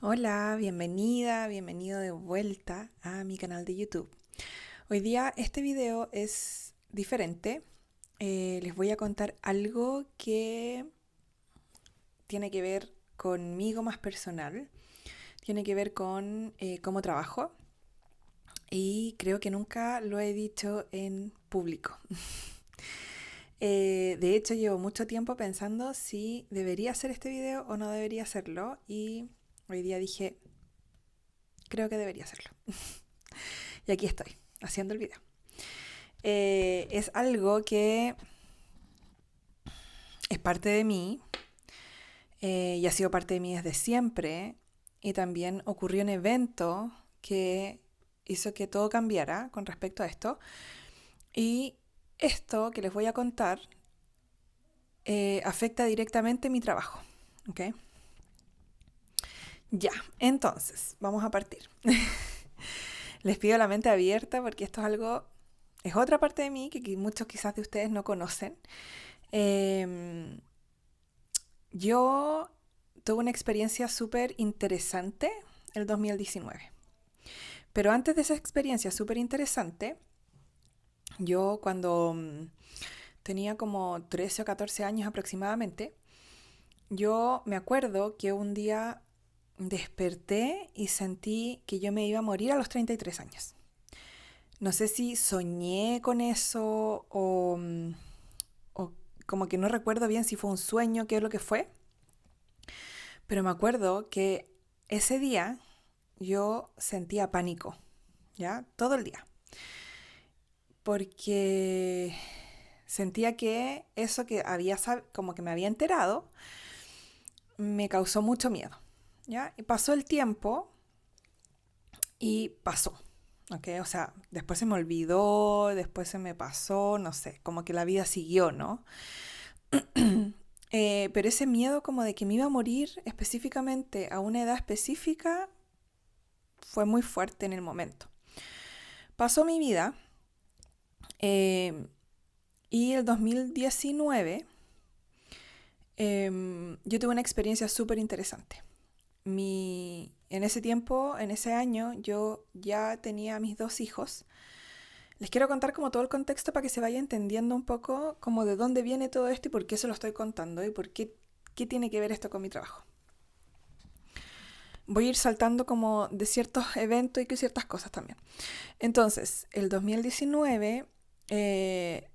Hola, bienvenida, bienvenido de vuelta a mi canal de YouTube. Hoy día este video es diferente. Les voy a contar algo que tiene que ver conmigo más personal, tiene que ver con cómo trabajo y creo que nunca lo he dicho en público. De hecho, llevo mucho tiempo pensando si debería hacer este video o no debería hacerlo y hoy día dije, creo que debería hacerlo. Y aquí estoy, haciendo el video. Es algo que es parte de mí y ha sido parte de mí desde siempre. Y también ocurrió un evento que hizo que todo cambiara con respecto a esto. Y esto que les voy a contar afecta directamente mi trabajo. ¿Ok? Ya, entonces, vamos a partir. Les pido la mente abierta porque esto es algo, es otra parte de mí que muchos quizás de ustedes no conocen. Eh, Yo tuve una experiencia súper interesante el 2019. Pero antes de esa experiencia súper interesante, yo cuando tenía como 13 o 14 años aproximadamente, yo me acuerdo que un día desperté y sentí que yo me iba a morir a los 33 años. No sé si soñé con eso o como que no recuerdo bien si fue un sueño, qué es lo que fue, pero me acuerdo que ese día yo sentía pánico, ¿ya? Todo el día. Porque sentía que eso que había, como que me había enterado, me causó mucho miedo, ¿ya? Y pasó el tiempo y pasó, ¿ok? O sea, después se me olvidó, después se me pasó, no sé, como que la vida siguió, ¿no? Pero ese miedo como de que me iba a morir específicamente a una edad específica fue muy fuerte en el momento. Pasó mi vida. Y el 2019 yo tuve una experiencia súper interesante. En ese tiempo, en ese año, yo ya tenía mis dos hijos. Les quiero contar como todo el contexto para que se vaya entendiendo un poco como de dónde viene todo esto y por qué se lo estoy contando y qué tiene que ver esto con mi trabajo. Voy a ir saltando como de ciertos eventos y que ciertas cosas también. Entonces, el 2019, 16,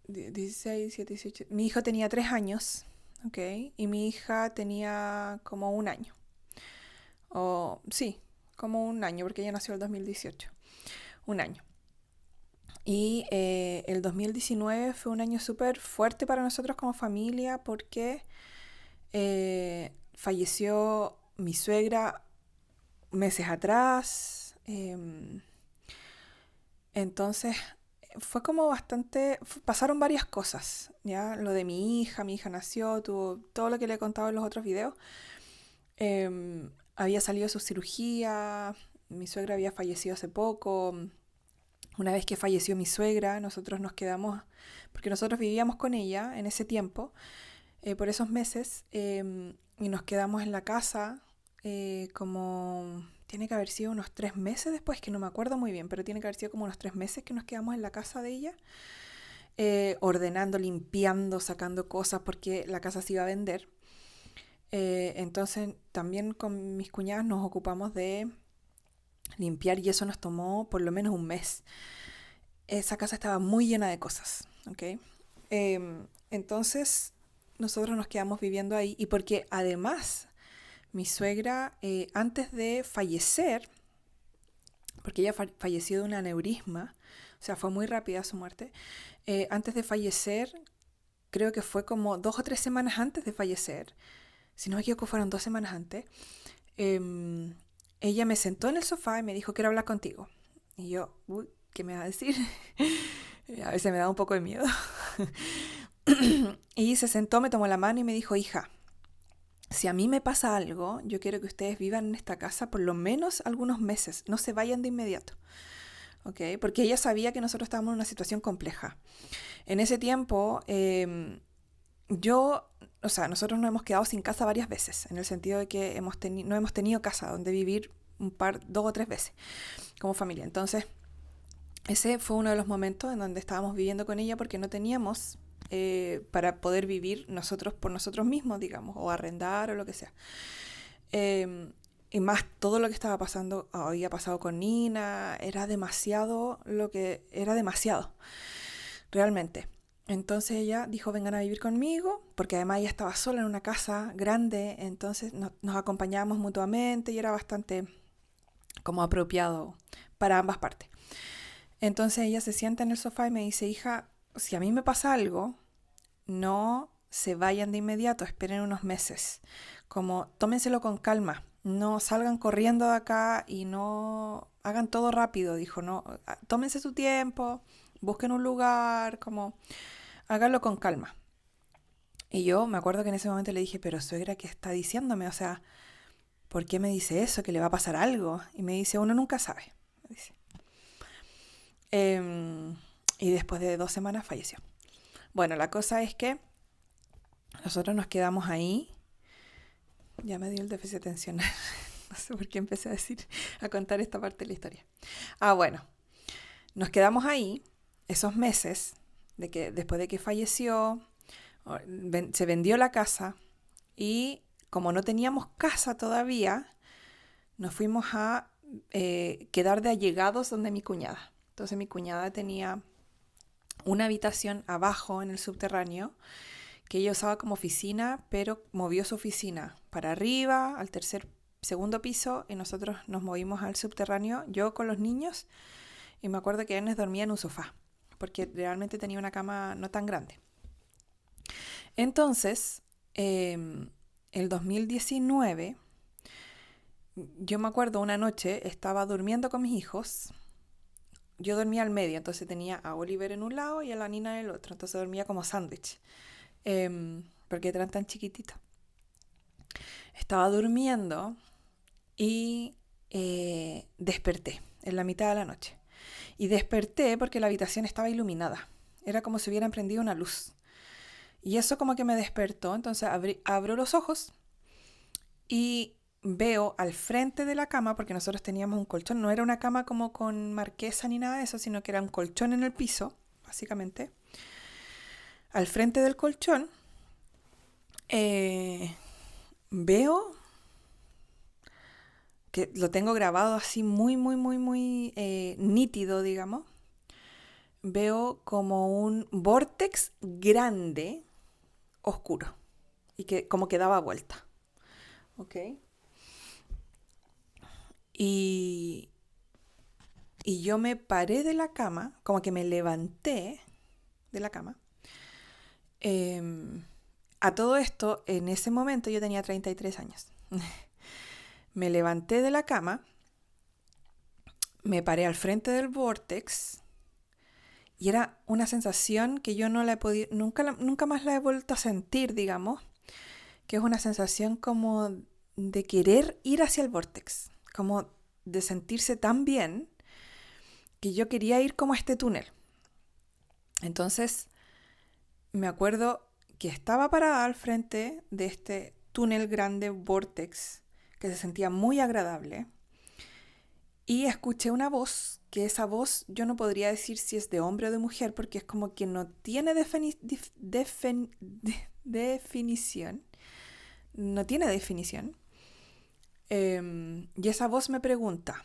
17, 18. Mi hijo tenía 3 años, ¿ok? Y mi hija tenía como un año. O sí, como un año, porque ella nació el 2018. Un año. Y el 2019 fue un año súper fuerte para nosotros como familia porque falleció mi suegra meses atrás. Entonces fue como bastante, pasaron varias cosas, ¿ya? Lo de mi hija nació, tuvo todo lo que le he contado en los otros videos. Había salido de su cirugía, mi suegra había fallecido hace poco. Una vez que falleció mi suegra, nosotros nos quedamos, porque nosotros vivíamos con ella en ese tiempo, por esos meses, y nos quedamos en la casa como tiene que haber sido unos 3 meses después, que no me acuerdo muy bien, pero tiene que haber sido como unos 3 meses que nos quedamos en la casa de ella, ordenando, limpiando, sacando cosas porque la casa se iba a vender. Entonces también con mis cuñadas nos ocupamos de limpiar y eso nos tomó por lo menos un mes. Esa casa estaba muy llena de cosas, ¿ok? Entonces nosotros nos quedamos viviendo ahí y porque además mi suegra antes de fallecer, porque ella falleció de un aneurisma, o sea, fue muy rápida su muerte, antes de fallecer, creo que fue como 2 o 3 semanas antes de fallecer, si no me equivoco fueron 2 semanas antes, eh, ella me sentó en el sofá y me dijo, quiero hablar contigo. Y yo, uy, ¿qué me va a decir? A veces me da un poco de miedo. Y se sentó, me tomó la mano y me dijo, hija, si a mí me pasa algo, yo quiero que ustedes vivan en esta casa por lo menos algunos meses, no se vayan de inmediato. ¿Ok? Porque ella sabía que nosotros estábamos en una situación compleja. En ese tiempo, yo o sea, nosotros nos hemos quedado sin casa varias veces, en el sentido de que no hemos tenido casa donde vivir 2 o 3 veces como familia. Entonces, ese fue uno de los momentos en donde estábamos viviendo con ella porque no teníamos para poder vivir nosotros por nosotros mismos, digamos, o arrendar o lo que sea. Y más todo lo que estaba pasando, había pasado con Nina, era demasiado realmente. Entonces ella dijo, vengan a vivir conmigo, porque además ella estaba sola en una casa grande, entonces nos acompañábamos mutuamente y era bastante como apropiado para ambas partes. Entonces ella se sienta en el sofá y me dice, hija, si a mí me pasa algo, no se vayan de inmediato, esperen unos meses, como tómenselo con calma, no salgan corriendo de acá y no hagan todo rápido, dijo, no, tómense su tiempo, busquen un lugar, como háganlo con calma. Y yo me acuerdo que en ese momento le dije, pero suegra, ¿qué está diciéndome? O sea, ¿por qué me dice eso? ¿Que le va a pasar algo? Y me dice, uno nunca sabe. Me dice. Y después de 2 semanas falleció. Bueno, la cosa es que nosotros nos quedamos ahí. Ya me dio el déficit atencional. No sé por qué empecé a contar esta parte de la historia. Bueno, nos quedamos ahí esos meses después de que falleció, se vendió la casa y como no teníamos casa todavía, nos fuimos a quedar de allegados donde mi cuñada. Entonces mi cuñada tenía una habitación abajo en el subterráneo que ella usaba como oficina, pero movió su oficina para arriba, al segundo piso, y nosotros nos movimos al subterráneo, yo con los niños, y me acuerdo que Ernest dormía en un sofá, porque realmente tenía una cama no tan grande. Entonces, el 2019, yo me acuerdo una noche, estaba durmiendo con mis hijos, yo dormía al medio, entonces tenía a Oliver en un lado y a la Nina en el otro, entonces dormía como sándwich, porque eran tan chiquititos. Estaba durmiendo y desperté en la mitad de la noche. Y desperté porque la habitación estaba iluminada. Era como si hubieran prendido una luz. Y eso como que me despertó. Entonces abro los ojos y veo al frente de la cama, porque nosotros teníamos un colchón. No era una cama como con marquesa ni nada de eso, sino que era un colchón en el piso, básicamente. Al frente del colchón veo que lo tengo grabado así muy, muy, muy, muy nítido, digamos. Veo como un vórtex grande, oscuro, y que como que daba vuelta. ¿Ok? Y yo me paré de la cama, como que me levanté de la cama. A todo esto, en ese momento yo tenía 33 años. Me levanté de la cama, me paré al frente del vórtex y era una sensación que yo no la he podido, nunca más la he vuelto a sentir, digamos, que es una sensación como de querer ir hacia el vórtex, como de sentirse tan bien que yo quería ir como a este túnel. Entonces, me acuerdo que estaba parada al frente de este túnel grande vórtex que se sentía muy agradable y escuché una voz, que esa voz yo no podría decir si es de hombre o de mujer porque es como que no tiene definición, no tiene definición. Y esa voz me pregunta,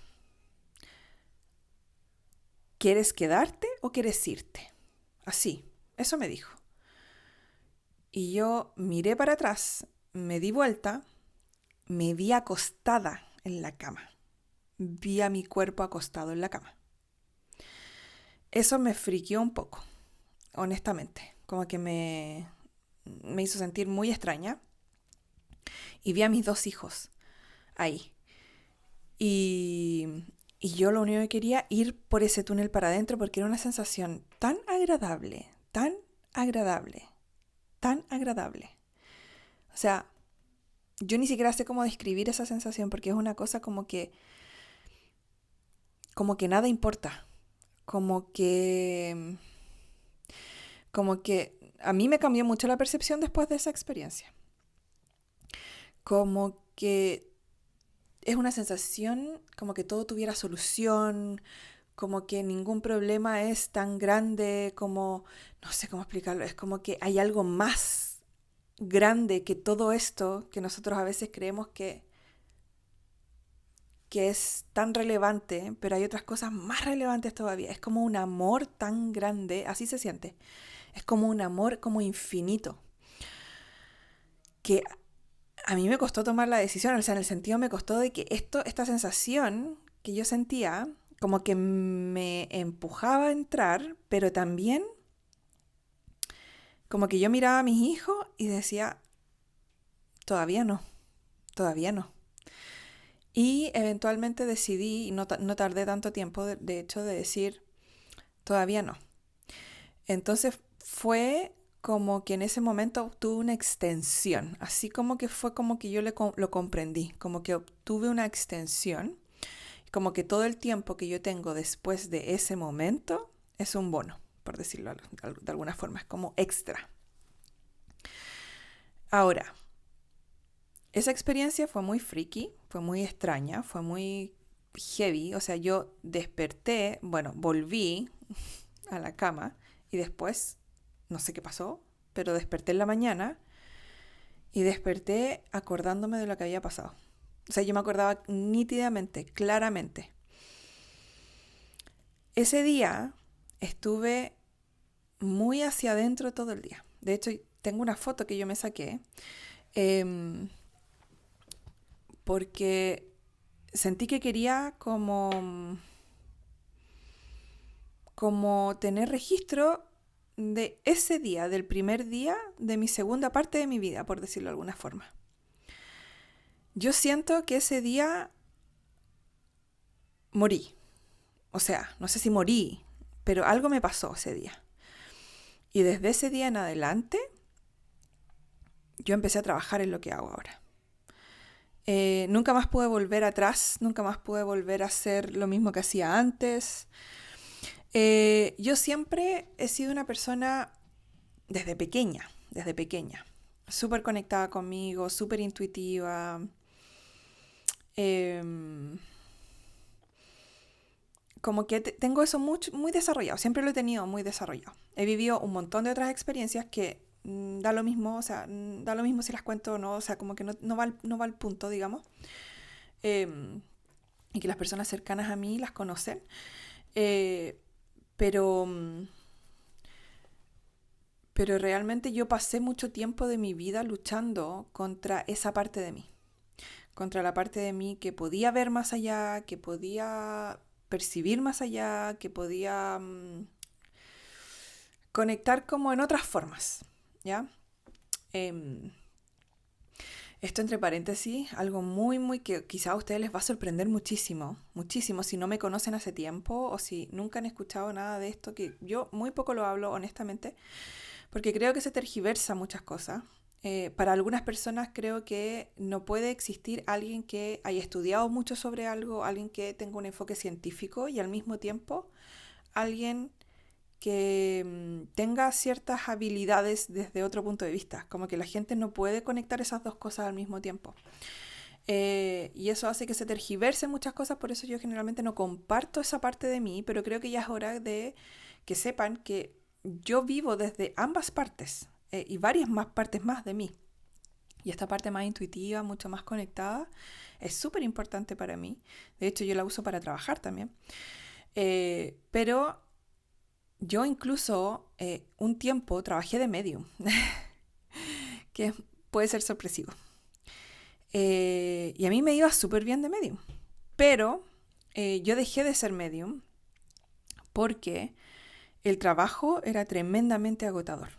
¿quieres quedarte o quieres irte? Así, eso me dijo. Y yo miré para atrás, me di vuelta, me vi acostada en la cama. Vi a mi cuerpo acostado en la cama. Eso me friqueó un poco, honestamente. Como que me hizo sentir muy extraña. Y vi a mis 2 hijos ahí. Y yo lo único que quería ir por ese túnel para adentro porque era una sensación tan agradable, tan agradable, tan agradable. O sea, yo ni siquiera sé cómo describir esa sensación porque es una cosa como que nada importa. Como que a mí me cambió mucho la percepción después de esa experiencia. como que es una sensación como que todo tuviera solución, como que ningún problema es tan grande como, no sé cómo explicarlo, es como que hay algo más grande que todo esto que nosotros a veces creemos que es tan relevante, pero hay otras cosas más relevantes todavía. Es como un amor tan grande, así se siente. Es como un amor como infinito, que a mí me costó tomar la decisión, o sea, en el sentido me costó de que esta sensación que yo sentía, como que me empujaba a entrar, pero también como que yo miraba a mis hijos y decía, todavía no, todavía no. Y eventualmente decidí, y no tardé tanto tiempo, de hecho, de decir, todavía no. Entonces fue como que en ese momento obtuve una extensión, así como que fue como que yo lo comprendí, como que obtuve una extensión, como que todo el tiempo que yo tengo después de ese momento es un bono, por decirlo de alguna forma, es como extra. Ahora, esa experiencia fue muy freaky, fue muy extraña, fue muy heavy, o sea, yo desperté, bueno, volví a la cama y después, no sé qué pasó, pero desperté en la mañana y desperté acordándome de lo que había pasado. O sea, yo me acordaba nítidamente, claramente. Ese día estuve muy hacia adentro todo el día. De hecho, tengo una foto que yo me saqué eh, porque sentí que quería como tener registro de ese día, del primer día de mi segunda parte de mi vida, por decirlo de alguna forma. Yo siento que ese día morí. O sea, no sé si morí, pero algo me pasó ese día. Y desde ese día en adelante, yo empecé a trabajar en lo que hago ahora. Nunca más pude volver atrás, nunca más pude volver a hacer lo mismo que hacía antes. Yo siempre he sido una persona desde pequeña, súper conectada conmigo, súper intuitiva. em, Como que tengo eso muy desarrollado, siempre lo he tenido muy desarrollado. He vivido un montón de otras experiencias que da lo mismo, o sea, da lo mismo si las cuento o no, o sea, como que no va al punto, digamos. Em, y que las personas cercanas a mí las conocen. Eh, pero, pero realmente yo pasé mucho tiempo de mi vida luchando contra esa parte de mí, contra la parte de mí que podía ver más allá, que podía percibir más allá, que podía conectar como en otras formas, ¿ya? Em, Esto entre paréntesis, algo muy que quizá a ustedes les va a sorprender muchísimo, muchísimo si no me conocen hace tiempo o si nunca han escuchado nada de esto, que yo muy poco lo hablo honestamente, porque creo que se tergiversa muchas cosas. Para algunas personas creo que no puede existir alguien que haya estudiado mucho sobre algo, alguien que tenga un enfoque científico y al mismo tiempo alguien que tenga ciertas habilidades desde otro punto de vista, como que la gente no puede conectar esas dos cosas al mismo tiempo. Y eso hace que se tergiversen muchas cosas, por eso yo generalmente no comparto esa parte de mí, pero creo que ya es hora de que sepan que yo vivo desde ambas partes y varias más partes más de mí. Y esta parte más intuitiva, mucho más conectada, es súper importante para mí. De hecho, yo la uso para trabajar también. Pero yo incluso un tiempo trabajé de medium, que puede ser sorpresivo. Y a mí me iba súper bien de medium. Pero yo dejé de ser medium porque el trabajo era tremendamente agotador.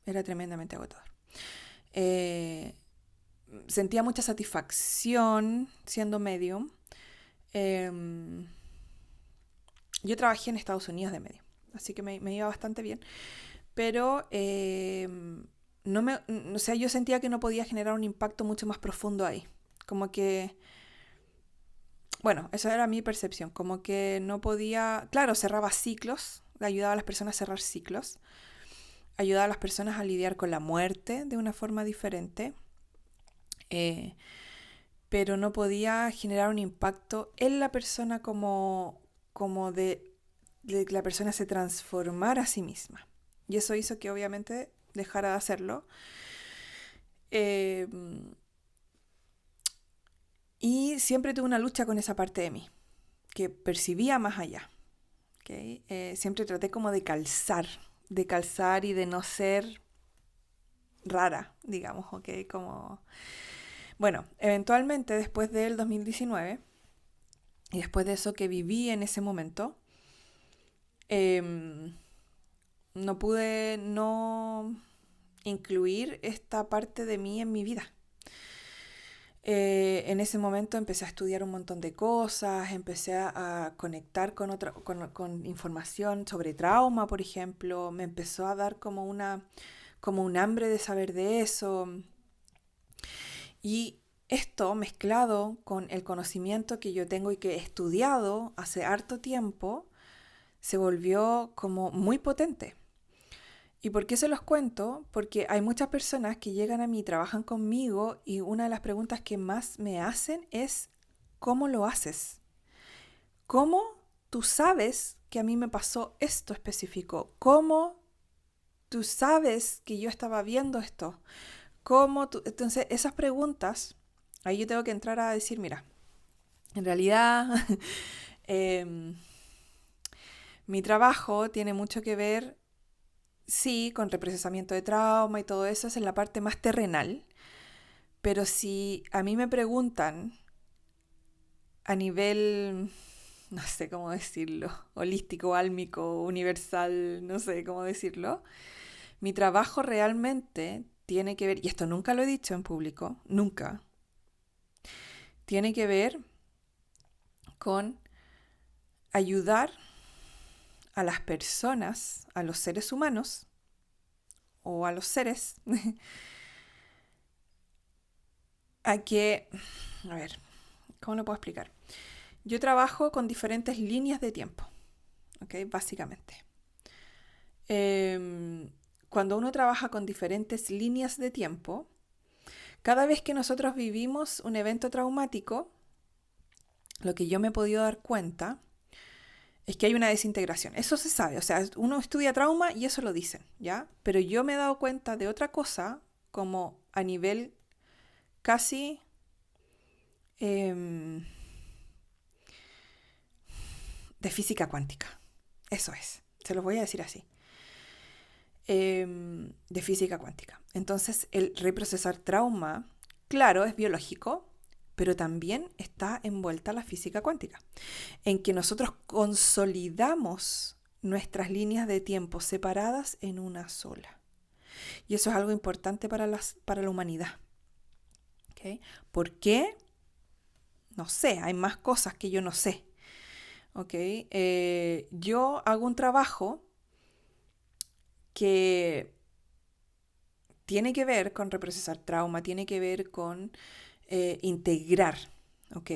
Era tremendamente agotador. Eh, Sentía mucha satisfacción siendo medium. Eh, yo trabajé en Estados Unidos de medium, así que me iba bastante bien. Pero no me, o sea, yo sentía que no podía generar un impacto mucho más profundo ahí. Como que, bueno, esa era mi percepción, como que no podía, claro, cerraba ciclos, ayudaba a las personas a cerrar ciclos, ayudaba a las personas a lidiar con la muerte de una forma diferente, eh, pero no podía generar un impacto en la persona como de que la persona se transformara a sí misma. Y eso hizo que obviamente dejara de hacerlo. Eh, y siempre tuve una lucha con esa parte de mí, que percibía más allá. ¿Okay? Siempre traté como de calzar y de no ser rara, digamos, ¿ok? Como... Bueno, eventualmente después del 2019 y después de eso que viví en ese momento, eh, no pude no incluir esta parte de mí en mi vida. En ese momento empecé a estudiar un montón de cosas, empecé a conectar con información sobre trauma, por ejemplo, me empezó a dar como un hambre de saber de eso. Y esto mezclado con el conocimiento que yo tengo y que he estudiado hace harto tiempo, se volvió como muy potente. ¿Y por qué se los cuento? Porque hay muchas personas que llegan a mí, trabajan conmigo y una de las preguntas que más me hacen es, ¿cómo lo haces? ¿Cómo tú sabes que a mí me pasó esto específico? ¿Cómo tú sabes que yo estaba viendo esto? ¿Cómo tú? Entonces, esas preguntas, ahí yo tengo que entrar a decir, mira, en realidad em, mi trabajo tiene mucho que ver, sí, con reprocesamiento de trauma y todo eso, es en la parte más terrenal. Pero si a mí me preguntan a nivel, no sé cómo decirlo, holístico, álmico, universal, no sé cómo decirlo, mi trabajo realmente tiene que ver, y esto nunca lo he dicho en público, nunca, tiene que ver con ayudar a las personas, a los seres humanos o a los seres, a que, a ver, ¿cómo lo puedo explicar? Yo trabajo con diferentes líneas de tiempo, ¿ok? Básicamente. Eh, Cuando uno trabaja con diferentes líneas de tiempo, cada vez que nosotros vivimos un evento traumático, lo que yo me he podido dar cuenta es que hay una desintegración. Eso se sabe, o sea, uno estudia trauma y eso lo dicen, ¿ya? Pero yo me he dado cuenta de otra cosa como a nivel casi eh, de física cuántica. Eso es, se los voy a decir así. De física cuántica. Entonces, el reprocesar trauma, claro, es biológico, pero también está envuelta la física cuántica, en que nosotros consolidamos nuestras líneas de tiempo separadas en una sola. Y eso es algo importante para la humanidad. ¿Okay? ¿Por qué? No sé, hay más cosas que yo no sé. ¿Okay? Yo hago un trabajo que tiene que ver con reprocesar trauma, tiene que ver con integrar, ¿ok?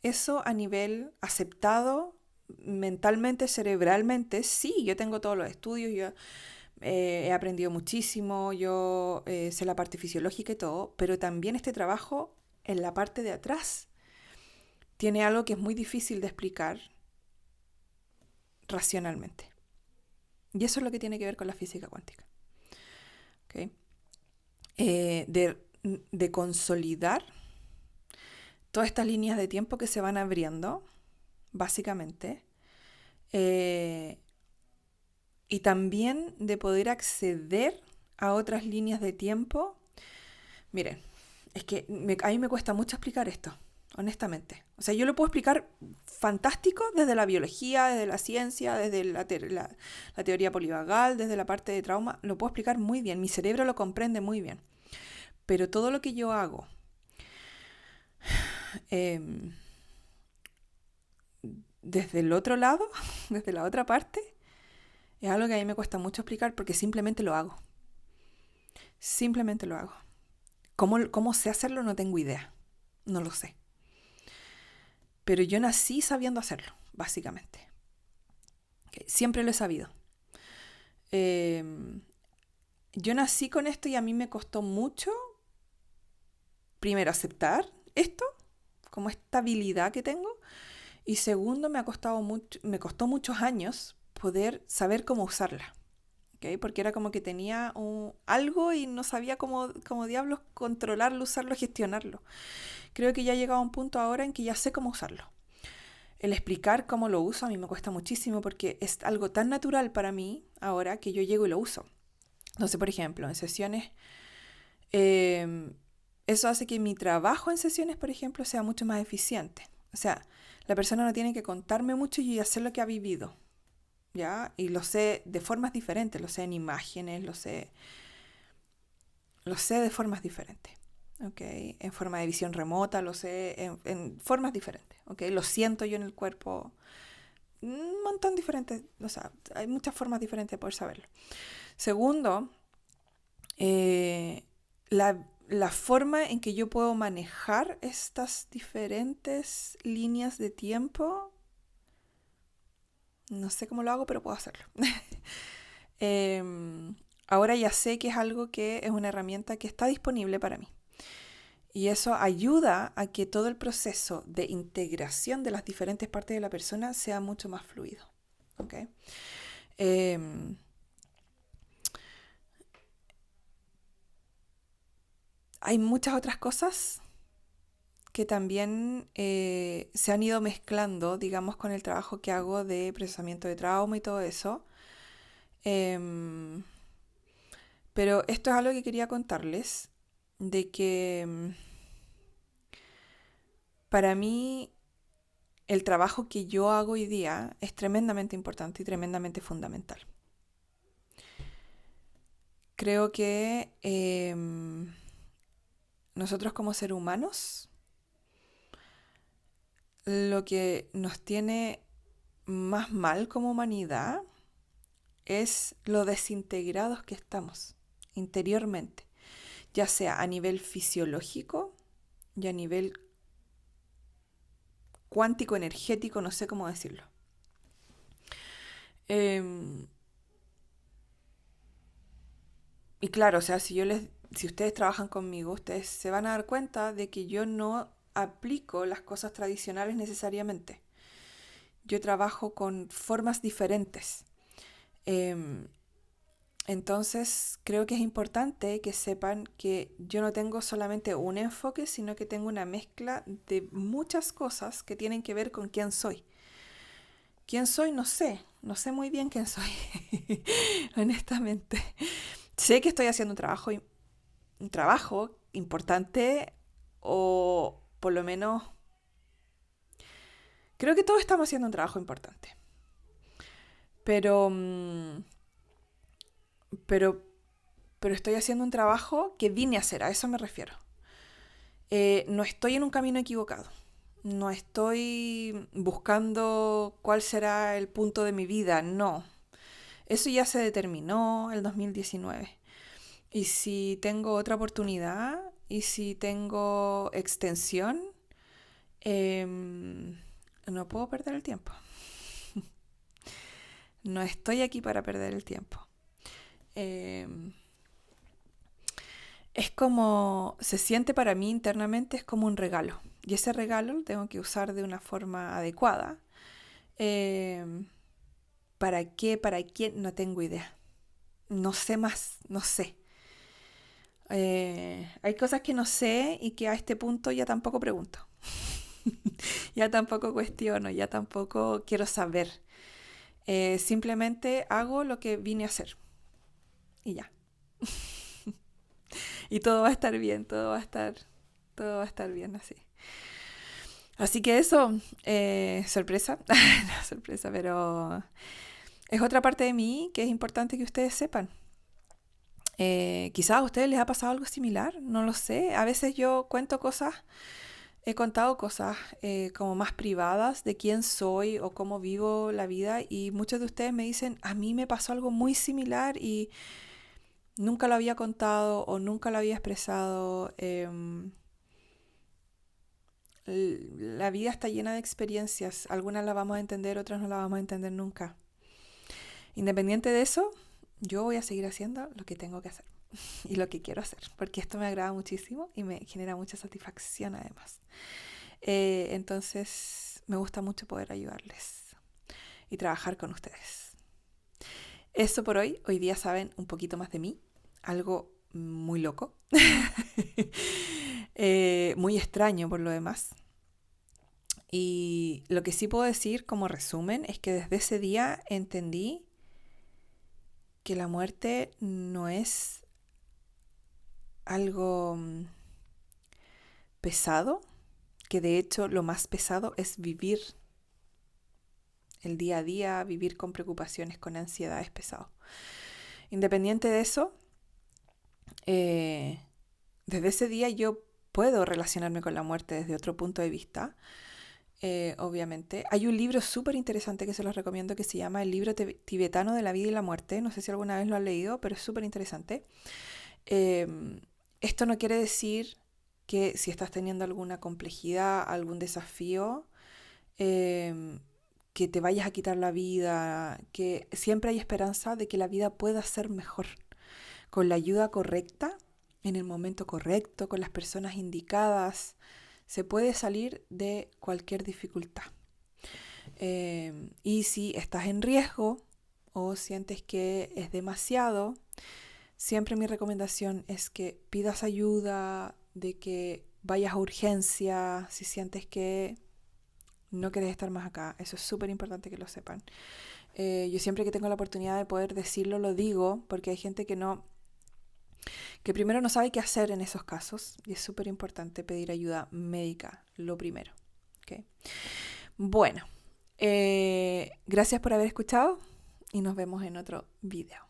Eso a nivel aceptado mentalmente, cerebralmente, sí, yo tengo todos los estudios, yo he aprendido muchísimo, yo sé la parte fisiológica y todo, pero también este trabajo en la parte de atrás tiene algo que es muy difícil de explicar racionalmente. Y eso es lo que tiene que ver con la física cuántica. ¿Okay? Eh, de, de consolidar todas estas líneas de tiempo que se van abriendo, básicamente, eh, y también de poder acceder a otras líneas de tiempo. Miren, es que a mí me cuesta mucho explicar esto, honestamente. O sea, yo lo puedo explicar fantástico desde la biología, desde la ciencia, desde la teoría polivagal, desde la parte de trauma, lo puedo explicar muy bien, mi cerebro lo comprende muy bien. Pero todo lo que yo hago, eh, desde el otro lado, desde la otra parte, es algo que a mí me cuesta mucho explicar porque simplemente lo hago. Simplemente lo hago. ¿Cómo sé hacerlo? No tengo idea. No lo sé. Pero yo nací sabiendo hacerlo, básicamente. Okay. Siempre lo he sabido. Yo nací con esto y a mí me costó mucho primero, aceptar esto como esta habilidad que tengo. Y segundo, me costó muchos años poder saber cómo usarla. ¿Okay? Porque era como que tenía algo y no sabía cómo diablos controlarlo, usarlo, gestionarlo. Creo que ya he llegado a un punto ahora en que ya sé cómo usarlo. El explicar cómo lo uso a mí me cuesta muchísimo porque es algo tan natural para mí ahora que yo llego y lo uso. Entonces, por ejemplo, en sesiones, eso hace que mi trabajo en sesiones, por ejemplo, sea mucho más eficiente. O sea, la persona no tiene que contarme mucho y hacer lo que ha vivido, ¿ya? Y lo sé de formas diferentes, lo sé en imágenes, lo sé de formas diferentes, ¿ok? En forma de visión remota, lo sé en formas diferentes, ¿ok? Lo siento yo en el cuerpo, un montón diferentes, o sea, hay muchas formas diferentes de poder saberlo. Segundo, la forma en que yo puedo manejar estas diferentes líneas de tiempo, no sé cómo lo hago, pero puedo hacerlo. Ahora ya sé que es algo que es una herramienta que está disponible para mí. Y eso ayuda a que todo el proceso de integración de las diferentes partes de la persona sea mucho más fluido. ¿Okay? Hay muchas otras cosas que también se han ido mezclando, digamos, con el trabajo que hago de procesamiento de trauma y todo eso. Pero esto es algo que quería contarles, de que para mí el trabajo que yo hago hoy día es tremendamente importante y tremendamente fundamental. Creo que nosotros como seres humanos, lo que nos tiene más mal como humanidad es lo desintegrados que estamos interiormente, ya sea a nivel fisiológico y a nivel cuántico, energético, no sé cómo decirlo. Y claro, o sea, si ustedes trabajan conmigo, ustedes se van a dar cuenta de que yo no aplico las cosas tradicionales necesariamente. Yo trabajo con formas diferentes. Em, entonces, creo que es importante que sepan que yo no tengo solamente un enfoque, sino que tengo una mezcla de muchas cosas que tienen que ver con quién soy. ¿Quién soy? No sé muy bien quién soy, honestamente. Sé que estoy haciendo un trabajo importante o por lo menos creo que todos estamos haciendo un trabajo importante. Pero, pero, pero estoy haciendo un trabajo que vine a hacer, a eso me refiero. No estoy en un camino equivocado. No estoy buscando cuál será el punto de mi vida, no. Eso ya se determinó el 2019. Y si tengo otra oportunidad y si tengo extensión, no puedo perder el tiempo. No estoy aquí para perder el tiempo. Es como, se siente para mí internamente, es como un regalo. Y ese regalo lo tengo que usar de una forma adecuada. ¿Para qué? ¿Para quién? No tengo idea. No sé más, no sé. Hay cosas que no sé y que a este punto ya tampoco pregunto. Ya tampoco cuestiono, ya tampoco quiero saber. Simplemente hago lo que vine a hacer. Y ya. Y todo va a estar bien, todo va a estar bien así. Así que eso, sorpresa, no sorpresa, pero es otra parte de mí que es importante que ustedes sepan. Quizás a ustedes les ha pasado algo similar, no lo sé. A veces yo cuento cosas, he contado cosas como más privadas de quién soy o cómo vivo la vida y muchos de ustedes me dicen, a mí me pasó algo muy similar y nunca lo había contado o nunca lo había expresado. La vida está llena de experiencias, algunas las vamos a entender, otras no las vamos a entender nunca. Independiente de eso, yo voy a seguir haciendo lo que tengo que hacer. y lo que quiero hacer, porque esto me agrada muchísimo y me genera mucha satisfacción además. Entonces me gusta mucho poder ayudarles y trabajar con ustedes. Eso por hoy. Hoy día saben un poquito más de mí, algo muy loco, muy extraño por lo demás. Y lo que sí puedo decir como resumen es que desde ese día entendí que la muerte no es algo pesado, que de hecho lo más pesado es vivir el día a día, vivir con preocupaciones, con ansiedad es pesado. Independiente de eso, desde ese día yo puedo relacionarme con la muerte desde otro punto de vista. Obviamente. Hay un libro súper interesante que se los recomiendo que se llama El libro tibetano de la vida y la muerte. No sé si alguna vez lo han leído, pero es súper interesante. Esto no quiere decir que si estás teniendo alguna complejidad, algún desafío, que te vayas a quitar la vida, que siempre hay esperanza de que la vida pueda ser mejor, con la ayuda correcta, en el momento correcto, con las personas indicadas. Se puede salir de cualquier dificultad. Y si estás en riesgo o sientes que es demasiado, siempre mi recomendación es que pidas ayuda, de que vayas a urgencia, si sientes que no quieres estar más acá. Eso es súper importante que lo sepan. Yo siempre que tengo la oportunidad de poder decirlo, lo digo, porque hay gente que primero no sabe qué hacer en esos casos, y es súper importante pedir ayuda médica, lo primero. ¿Okay? Bueno, gracias por haber escuchado y nos vemos en otro video.